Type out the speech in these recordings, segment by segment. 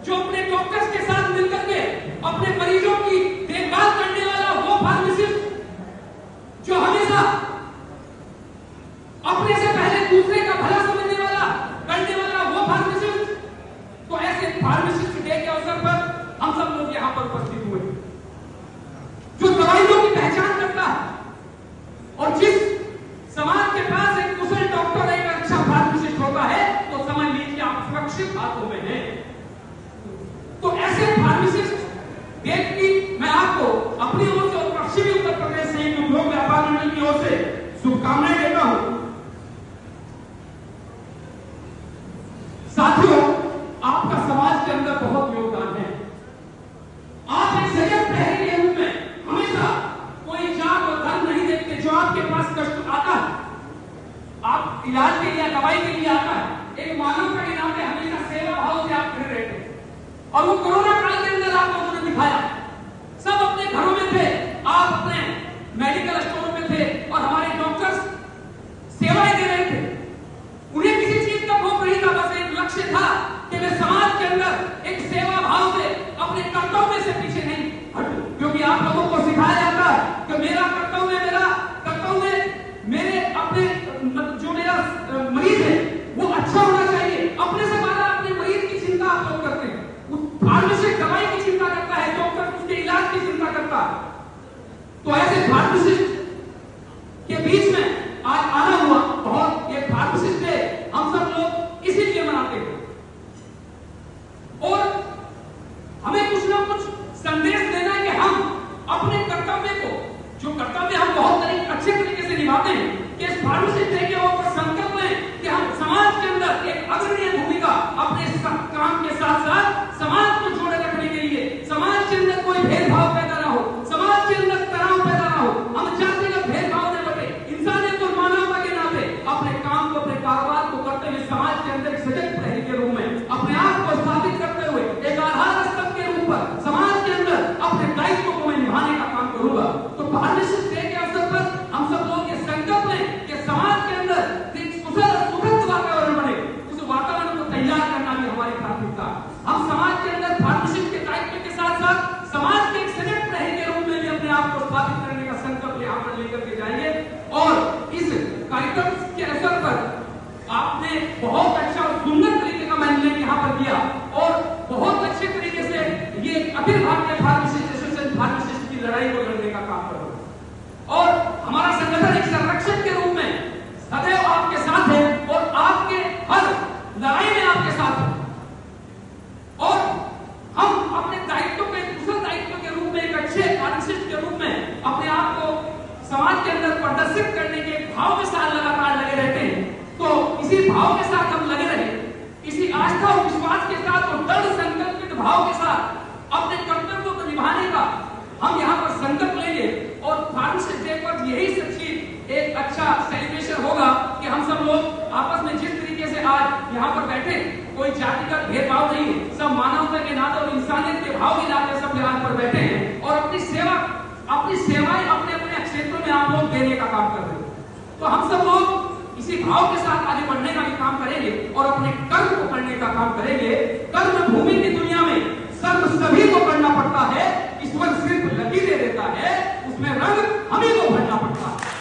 जो अपने डॉक्टर्स के साथ मिलकर के अपने मरीजों की देखभाल करने वाला वो फार्मासिस्ट, जो हमेशा अपने से पहले दूसरे का भला समझने वाला करने वाला वो फार्मासिस्ट। तो ऐसे फार्मासिस्ट डे के अवसर पर हम सब लोग यहां पर उपस्थित हुए, जो दवाइयों की पहचान करता है। और जिस समाज के पास एक कुशल डॉक्टर, एक अच्छा फार्मासिस्ट होता है, तो समझ लीजिए आप सुरक्षित हाथों में हैं। तो ऐसे फार्मासिस्ट देश की मैं आपको अपनी ओर से और पश्चिमी उत्तर प्रदेश से उद्योग व्यापार मंडल की ओर से शुभकामनाएं देता हूं। साथियों, आपका समाज के अंदर बहुत योगदान है। आप एक सजग प्रहरी के रूप में हमेशा कोई जात और धर्म नहीं देखते। जो आपके पास कष्ट आता है, आप इलाज के लिए, दवाई के लिए आता है, एक मानवता के नाते हमेशा सेवा भाव से आप खड़े रहते। और वो कोरोना काल के अंदर आप लोगों ने दिखाया, सब अपने घरों में थे, आप अपने मेडिकल स्टोर में थे और हमारे डॉक्टर्स सेवाएं दे रहे थे। उन्हें किसी चीज का भोग नहीं था, बस एक लक्ष्य था कि मैं समाज के अंदर एक सेवा भाव से अपने कर्तव्य से पीछे नहीं हटूं। क्योंकि आप लोगों को सिखाया जाता है कि मेरा कर्तव्य मेरे अपने जो मेरा मरीज है वो अच्छा होना चाहिए। अपने से ज्यादा अपने मरीज की चिंता आप लोग करते हैं। फार्मासिस्ट दवाई की चिंता करता है, डॉक्टर उसके इलाज की चिंता करता है। तो ऐसे फार्मासिस्ट के बीच में आज आना हुआ बहुत, ये फार्मासिस्ट डे हम सब लोग इसीलिए मनाते हैं। और हमें कुछ ना कुछ संदेश देना है कि हम अपने कर्तव्य को, जो कर्तव्य हम बहुत अच्छे तरीके से निभाते हैं, कि इस फार्मासिस्ट डे के ऊपर संकल्प लें कि हम समाज के अंदर एक अग्रणी भूमिका अपने काम के साथ साथ समाज को जोड़े रखने के लिए, समाज के अंदर कोई भेदभाव पैदा ना हो, समाज के अंदर तनाव पैदा ना हो, हम जातिगत भेदभाव न बटे, इंसानियत और मानवता के नाते अपने काम को, अपने कारोबार को करते हुए समाज के अंदर एक सजग प्रहरी के रूप में अपने आप को स्थापित करते हुए एक आधार स्तंभ के रूप पर समाज के अंदर अपने दायित्व को मैं निभाने का काम करूंगा। तो फार्मासिस्ट डे के अवसर पर हम सब लोग ये संकल्प लें कि समाज के अंदर एक कुशल और सुखद वातावरण बने। उस वातावरण को तैयार करना भी हमारी प्राथमिकता। हम समाज के अंदर फार्मासिस्ट के दायित्व के साथ साथ समाज के एक सजग प्रहरी के रूप में भी अपने आप को स्थापित करने का संकल्प यहाँ पर लेकर के जाएंगे। और इस कार्यक्रम के अवसर पर आपने बहुत अच्छा और सुंदर तरीके का मैनेजमेंट यहाँ पर किया और बहुत अच्छे तरीके से ये Akhil Bharatiya pharmacist association pharmacist की लड़ाई को लड़ने का काम कर रहे हैं। और हमारा संगठन एक संरक्षक के रूप में सदैव आपके साथ है और आपके हर लड़ाई में आपके साथ है। और हम अपने दायित्व को एक कुशल दायित्व के रूप में, एक अच्छे फार्मासिस्ट के रूप में अपने आप को समाज के अंदर प्रदर्शित करने के भाव के साथ लगातार लगे रहते हैं। तो इसी भाव के साथ हम लगे रहे, इसी आस्था और विश्वास के साथ और दृढ़ संकल्पित भाव के साथ अपने कर्तव्यों को निभाने का हम यहाँ पर संकल्प लेंगे। और फार्मासिस्ट डे पर यही सच्ची एक अच्छा सेलिब्रेशन होगा कि हम सब लोग आपस में जिस तरीके से आज यहाँ पर बैठे, कोई जाति का भेदभाव नहीं है, सब मानवता के नाते और इंसानियत के भाव के नाते सब यहाँ पर बैठे हैं और अपनी सेवाएं अपने अपने क्षेत्रों में आप लोग देने का काम कर रहे हैं। तो हम सब लोग इसी भाव के साथ आगे बढ़ने का भी काम करेंगे और अपने कर्म को करने का काम करेंगे। कर्म भूमि की दुनिया में कर्म सभी को करना पड़ता है, ईश्वर सिर्फ लकीरें देता है, उसमें रंग हमें को भरना पड़ता है।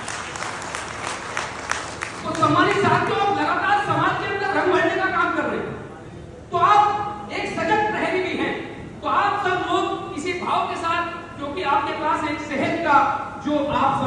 तो सम्मानित साथियों, आप लगातार समाज के अंदर रंग भरने का काम कर रहे हैं, तो आप एक सजग प्रहरी भी हैं। तो आप सब लोग इसी भाव के साथ, जो कि आपके पास एक सेहत का जो आप